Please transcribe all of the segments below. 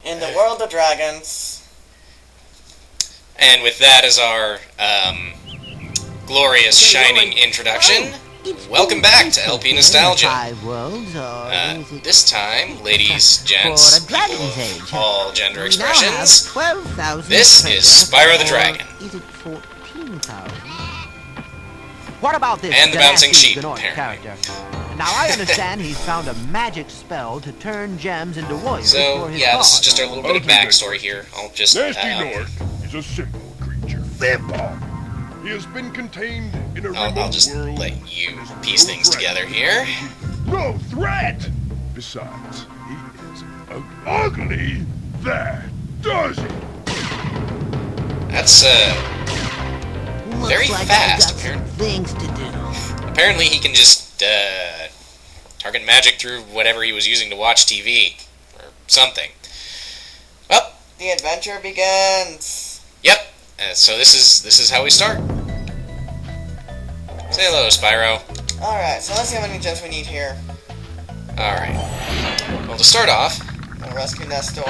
In the world of dragons. And with that as our glorious, shining introduction, welcome back to LP Nostalgia. This time, ladies, gents, people of all gender expressions, this is Spyro the Dragon. What about this? And the bouncing sheep, apparently. Character? Now I understand he's found a magic spell to turn gems into warriors for his yeah, this is cause. just our little bit of backstory here. I'll just Nasty North is a simple creature. Vampire. He has been contained in a remote I'll just world. let you piece things together here. No threat. Besides, he is ugly. That does it. That's very Looks like fast, I got some apparently. things to do. Apparently he can just target magic through whatever he was using to watch TV. Or something. Well, The adventure begins. yep. So this is how we start. Say hello, Spyro. Alright, so let's see how many gems we need here. Alright. Well, to start off, I'll rescue Nestor.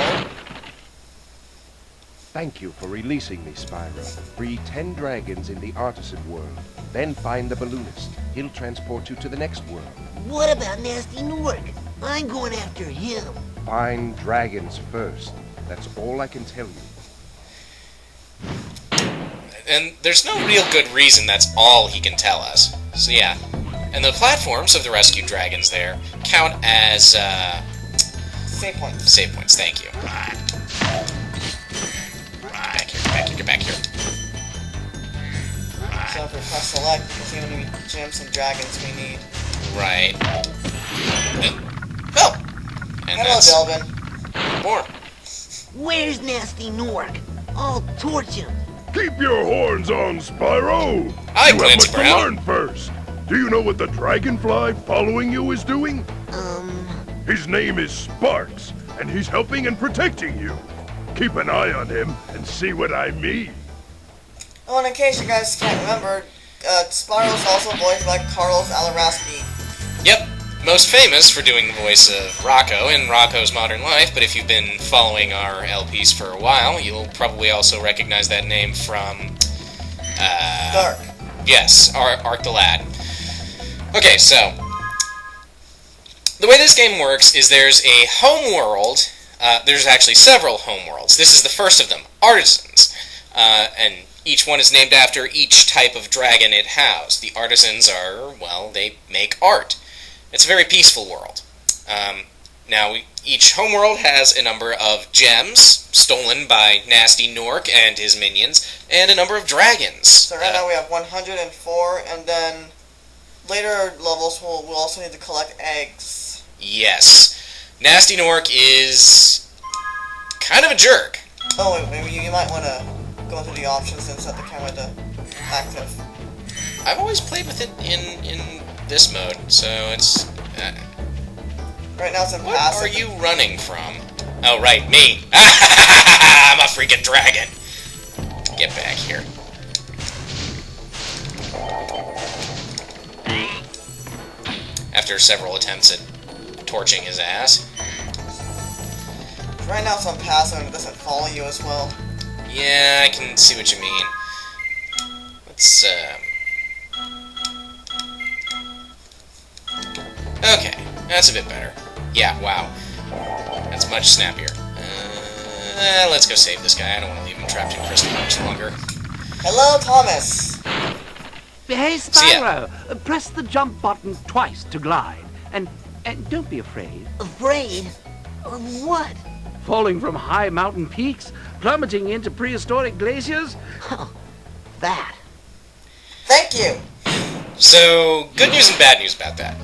Thank you for releasing me, Spyro. Free 10 dragons in the artisan world. Then find the balloonist. He'll transport you to the next world. What about Nasty Nork? I'm going after him. Find dragons first. That's all I can tell you. and there's no real good reason that's all he can tell us. So yeah. And the platforms of the rescued dragons there count as, Save points. save points, thank you. Get back here. So if we press select, you can see how many gems and dragons we need. Right. Oh! And Hello, that's Delvin. more. Where's Nasty Nork? I'll torch him. Keep your horns on, Spyro. Hi, You have Clancy much Brown. to learn first. Do you know what the dragonfly following you is doing? His name is Sparks, and he's helping and protecting you. Keep an eye on him and see what I mean. Oh, and in case you guys can't remember, Spyro's also voiced by Carlos Alaraski. Yep. Most famous for doing the voice of Rocco in Rocco's Modern Life, but if you've been following our LPs for a while, you'll probably also recognize that name from... Dark. Yes, Ark the Lad. Okay, so... the way this game works is there's a home world. There's actually several home worlds. This is the first of them, Artisans. And each one is named after each type of dragon it housed. The Artisans are, well, they make art. It's a very peaceful world. Now, each homeworld has a number of gems, stolen by Nasty Nork and his minions, and a number of dragons. So right now we have 104, and then later levels we'll also need to collect eggs. Yes. Nasty Nork is kind of a jerk. Oh, wait, maybe you might want to go into the options and set the camera to active. I've always played with it in this mode, so it's... Right now it's in what passive. are you running from? Oh, right, me. I'm a freaking dragon. Get back here. After several attempts at torching his ass. Right now it's on passive and it doesn't follow you as well. Yeah, I can see what you mean. Let's, okay, that's a bit better. Yeah, wow. That's much snappier. Let's go save this guy. I don't want to leave him trapped in crystal much longer. Hello, Thomas! Hey, So, yeah. Spyro, press the jump button twice to glide. And don't be afraid. Afraid? Of what? Falling from high mountain peaks, plummeting into prehistoric glaciers. Oh, that. Thank you! So, good news and bad news about that.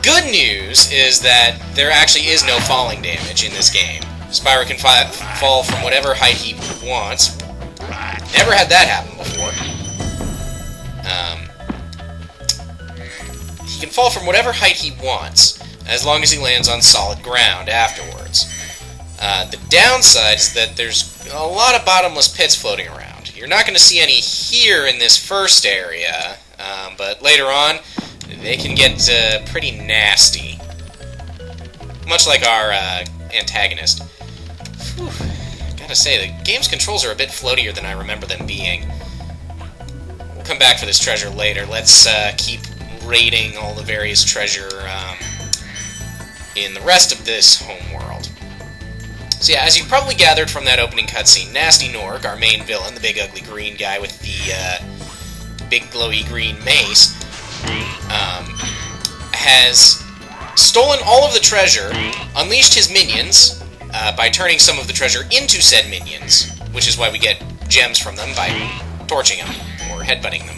Good news is that there actually is no falling damage in this game. Spyro can fall from whatever height he wants. Never had that happen before. He can fall from whatever height he wants, as long as he lands on solid ground afterwards. The downside is that there's a lot of bottomless pits floating around. You're not going to see any here in this first area, but later on, they can get pretty nasty. Much like our antagonist. Whew. gotta say, the game's controls are a bit floatier than I remember them being. We'll come back for this treasure later. Let's keep raiding all the various treasure in the rest of this homeworld. So yeah, as you probably gathered from that opening cutscene, Nasty Norg, our main villain, the big ugly green guy with the big glowy green mace, has stolen all of the treasure, unleashed his minions by turning some of the treasure into said minions, which is why we get gems from them by torching them or headbutting them.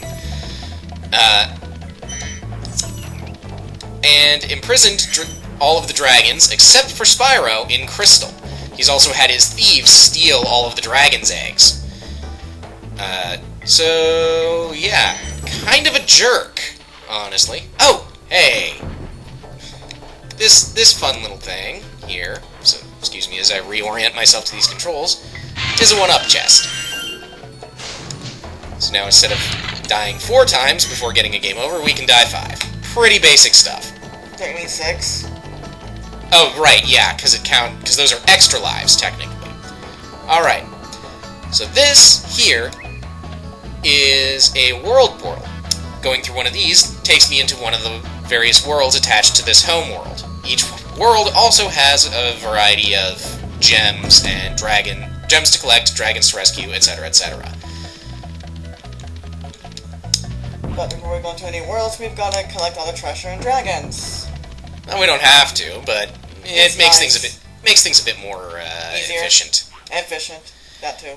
And imprisoned all of the dragons, except for Spyro, in Crystal. He's also had his thieves steal all of the dragon's eggs. So, yeah, kind of a jerk, honestly. Oh, hey! This fun little thing here, so excuse me as I reorient myself to these controls, is a one-up chest. So now instead of dying 4 times before getting a game over, we can die 5. Pretty basic stuff. Take me 6. Oh, right, yeah, because those are extra lives, technically. Alright, so this here is a world portal. Going through one of these takes me into one of the various worlds attached to this home world. Each world also has a variety of gems and gems to collect, dragons to rescue, etc., etc. But before we go into any worlds, we've got to collect all the treasure and dragons. Well, we don't have to, but it makes things a bit more easier. efficient. Efficient. That too.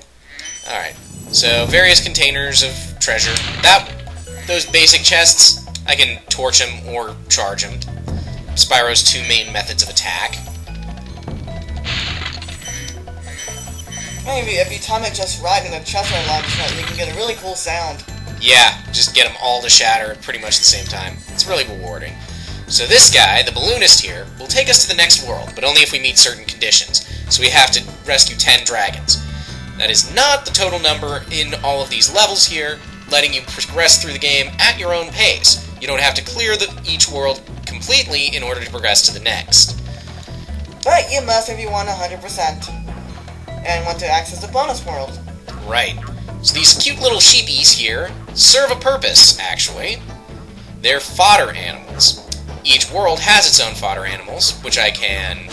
Alright, so various containers of treasure. Those basic chests, I can torch them or charge them. Spyro's 2 main methods of attack. Maybe if you time it just right and the chests are aligned just right, you can get a really cool sound. Yeah, just get them all to shatter at pretty much the same time. It's really rewarding. So this guy, the balloonist here, will take us to the next world, but only if we meet certain conditions. So we have to rescue 10 dragons. That is not the total number in all of these levels here, letting you progress through the game at your own pace. You don't have to clear each world completely in order to progress to the next. But you must if you want 100%. And want to access the bonus world. Right. So these cute little sheepies here serve a purpose, actually. They're fodder animals. Each world has its own fodder animals, which I can,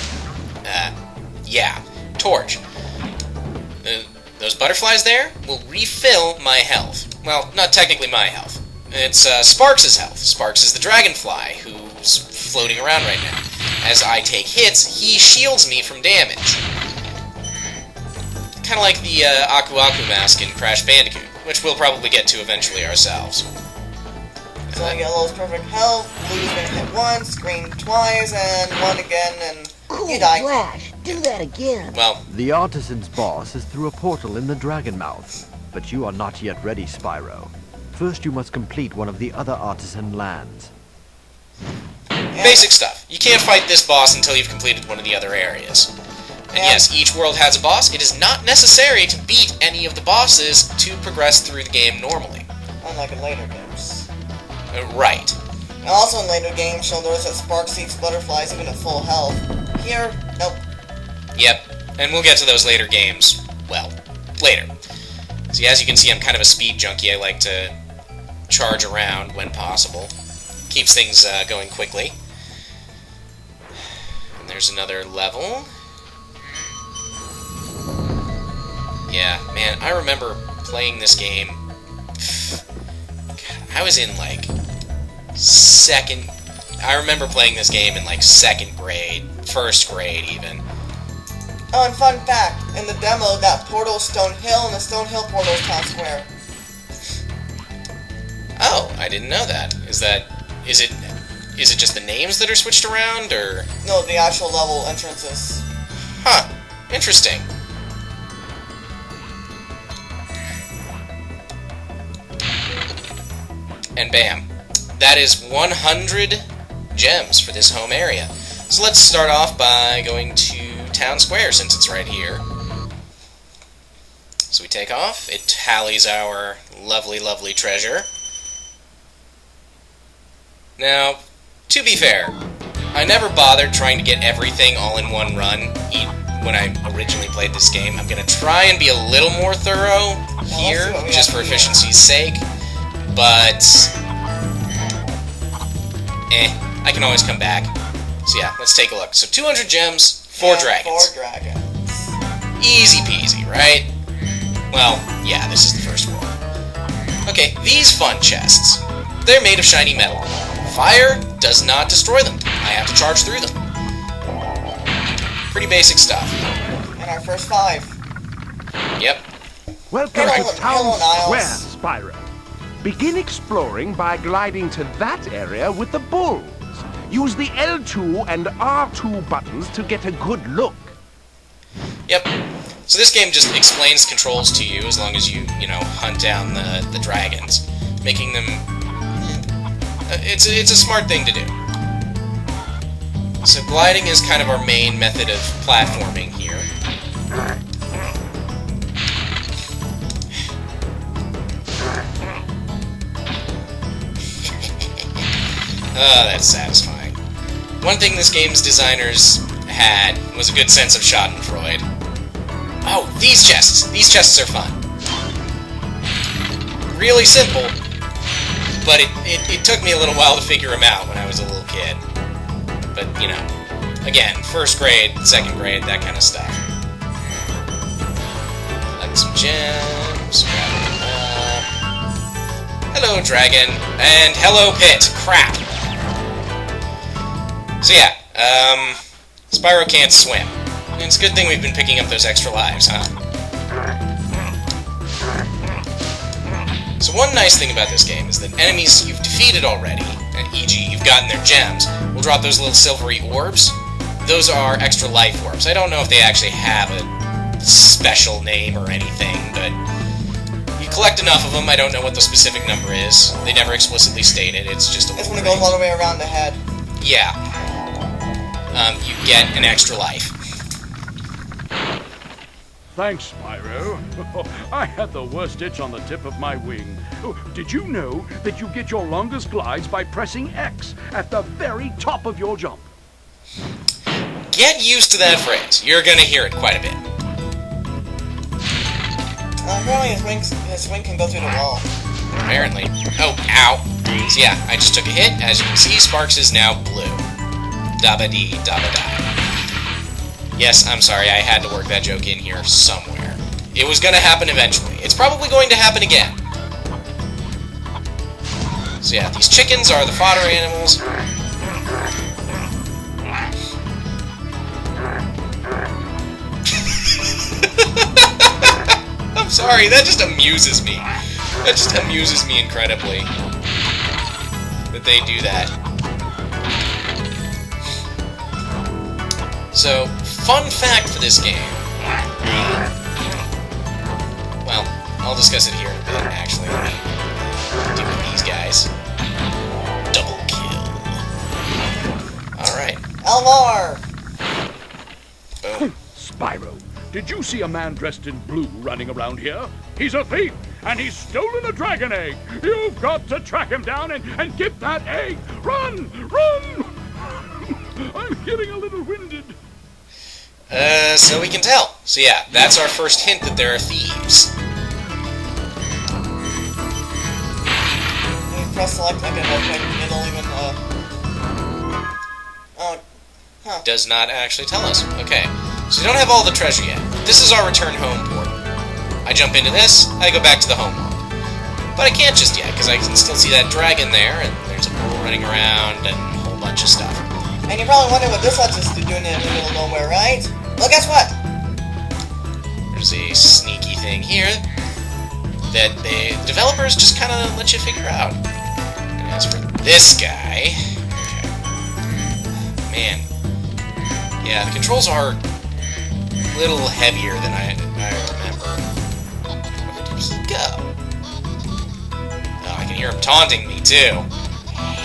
torch. Those butterflies there will refill my health. Well, not technically my health. It's Sparks' health. Sparks is the dragonfly who's floating around right now. As I take hits, he shields me from damage. Kind of like the Aku Aku mask in Crash Bandicoot, which we'll probably get to eventually ourselves. So yellow's perfect health, blue's gonna hit once, green twice, and 1 again, and Cool, you die. Flash, do that again. Well, The artisan's boss is through a portal in the dragon mouth, but you are not yet ready, Spyro. First you must complete one of the other artisan lands. basic stuff. You can't fight this boss until you've completed one of the other areas. And yes, each world has a boss. It is not necessary to beat any of the bosses to progress through the game normally. Unlike in later games. Right. And also in later games, you'll notice that Sparks eats butterflies even at full health. Here, nope. Yep. And we'll get to those later games, well, later. See, as you can see, I'm kind of a speed junkie. I like to charge around when possible. Keeps things going quickly. And there's another level. Yeah, man, I remember playing this game. God, I was in, like, I remember playing this game in, like, 2nd grade, 1st grade, even. Oh, and fun fact, in the demo, that portal's Stone Hill, and the Stone Hill portal's Town Square. Oh, I didn't know that. Is it just the names that are switched around, or? No, the actual level entrances. Huh. Interesting. And bam. That is 100 gems for this home area. So let's start off by going to Town Square, since it's right here. So we take off. It tallies our lovely, lovely treasure. Now, to be fair, I never bothered trying to get everything all in one run, when I originally played this game. I'm gonna try and be a little more thorough here, just for efficiency's sake. But I can always come back. So yeah, let's take a look. So 200 gems, 4 dragons. 4 dragons. Easy peasy, right? Well, yeah, this is the first world. Okay, these fun chests. They're made of shiny metal. Fire does not destroy them. I have to charge through them. Pretty basic stuff. And our first 5. Yep. Welcome Hello, to Town hello, Square, Niles. Spyro. Begin exploring by gliding to that area with the bulls. Use the L2 and R2 buttons to get a good look. Yep. So this game just explains controls to you as long as you hunt down the dragons, making them... It's a smart thing to do. So gliding is kind of our main method of platforming here. Oh, that's satisfying. One thing this game's designers had was a good sense of schadenfreude. Oh, these chests! These chests are fun. Really simple, but it took me a little while to figure them out when I was a little kid. But, again, first grade, second grade, that kind of stuff. Collect some gems, grab them up. Hello, dragon, and hello, pit. Crap! So yeah, Spyro can't swim. And it's a good thing we've been picking up those extra lives, huh? So one nice thing about this game is that enemies you've defeated already, e.g. you've gotten their gems, will drop those little silvery orbs. Those are extra life orbs. I don't know if they actually have a special name or anything, but you collect enough of them. I don't know what the specific number is. They never explicitly state it. It's just a This little one goes all the way around the head. Yeah. You get an extra life. Thanks, Spyro. I had the worst itch on the tip of my wing. Oh, did you know that you get your longest glides by pressing X at the very top of your jump? Get used to that phrase. You're gonna hear it quite a bit. Apparently his wing can go through the wall. Apparently. Oh, ow. So yeah, I just took a hit. As you can see, Sparks is now blue. Dabba-dee, dabba-da. Yes, I'm sorry, I had to work that joke in here somewhere. It was gonna happen eventually. It's probably going to happen again. So yeah, these chickens are the fodder animals. I'm sorry, that just amuses me. That just amuses me incredibly. That they do that. So, fun fact for this game. Well, I'll discuss it here in a bit, actually. Let me deal with these guys. Double kill. Alright. Elmar! Boom. Spyro, did you see a man dressed in blue running around here? He's a thief, and he's stolen a dragon egg. You've got to track him down and get that egg. Run! Run! I'm getting a little winded. So we can tell. So yeah, that's our first hint that there are thieves. When you press select again, it'll even, Oh. Huh. Does not actually tell us. Okay. So we don't have all the treasure yet. This is our return home port. I jump into this, I go back to the home world. But I can't just yet, because I can still see that dragon there, and there's a bull running around, and a whole bunch of stuff. And you're probably wondering what this lets us do in the middle of nowhere, right? Well, guess what? There's a sneaky thing here that the developers just kind of let you figure out. And as for this guy... Okay. Man. Yeah, the controls are a little heavier than I remember. Where did he go? Oh, I can hear him taunting me, too.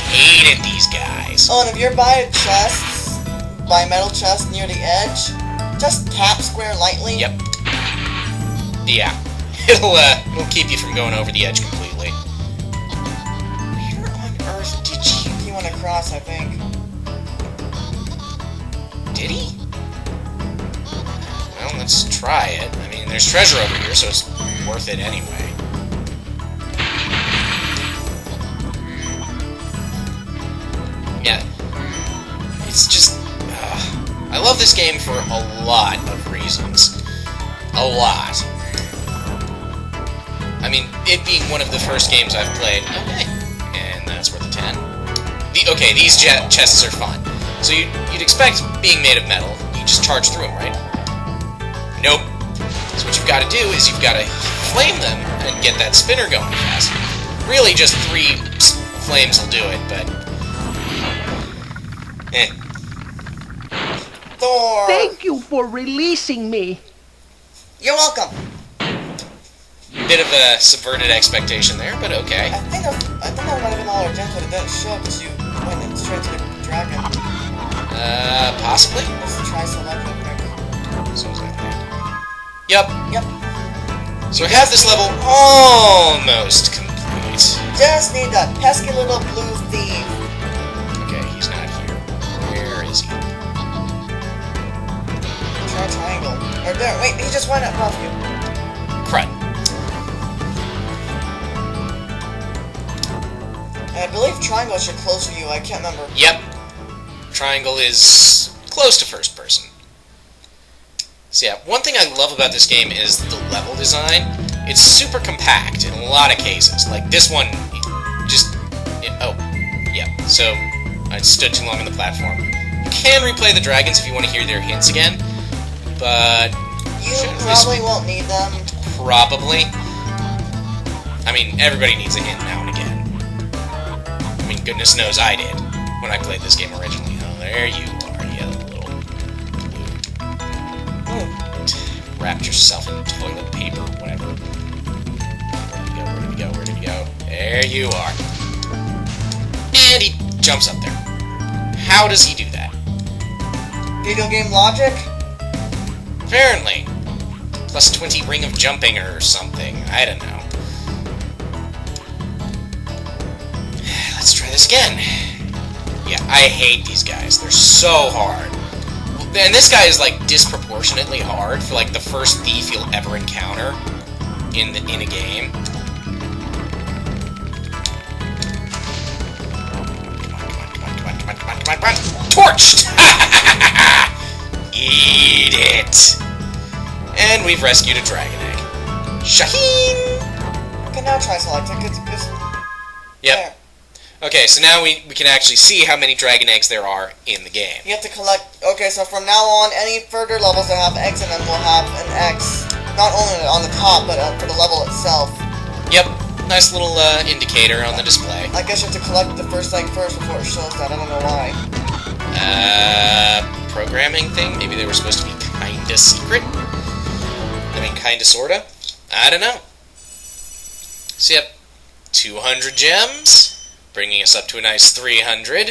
Hated these guys. Oh, and if you're by chests, by metal chests near the edge, just tap square lightly. Yep. Yeah. It'll keep you from going over the edge completely. Where on earth did you... He went across, I think. Did he? try it. I mean, there's treasure over here, so it's worth it anyway. Yeah. It's just... I love this game for a lot of reasons. A lot. I mean, it being one of the first games I've played... Okay. And that's worth a 10. Okay, these chests are fun. So you'd expect, being made of metal, you just charge through them, right? Nope. So what you've got to do is you've got to flame them and get that spinner going fast. Really, just 3 flames will do it, but... Thor! Thank you for releasing me. You're welcome. Bit of a subverted expectation there, but okay. I think that might have been all our gems, but it didn't show because you went straight to the dragon. Possibly? Let's try select real quick. So is that right? Yep. Yep. So we have this level almost complete. Just need that pesky little blue thief. Okay, he's not here. Where is he? Try triangle. Or there, wait, he just went above you. Crud. And I believe triangle should close to you, I can't remember. Yep. Triangle is close to first person. So yeah, one thing I love about this game is the level design. It's super compact in a lot of cases. Like this one, oh, yeah. So I stood too long on the platform. You can replay the dragons if you want to hear their hints again, but you probably won't need them. Probably. I mean, everybody needs a hint now and again. I mean, goodness knows I did when I played this game originally. Oh, there you are, you little wrapped yourself in toilet paper, whatever. Where did he go? Where did he go? There you are. And he jumps up there. How does he do that? Video game logic? Apparently. Plus 20 ring of jumping or something. I don't know. Let's try this again. Yeah, I hate these guys. They're so hard. And this guy is, like, disproportionately hard for, like, the first thief you'll ever encounter in a game. Come on. Torched! Eat it! And we've rescued a dragon egg. Shaheen! Okay, now try select it. Yep. There. Okay, so now we can actually see how many dragon eggs there are in the game. You have to collect... Okay, so from now on, any further levels that have eggs in them will have an X. Not only on the top, but for the level itself. Yep. Nice little indicator on the display. I guess you have to collect the first egg first before it shows that. I don't know why. Programming thing? Maybe they were supposed to be kinda secret? I mean, kinda sorta? I don't know. So, yep. 200 gems, bringing us up to a nice 300.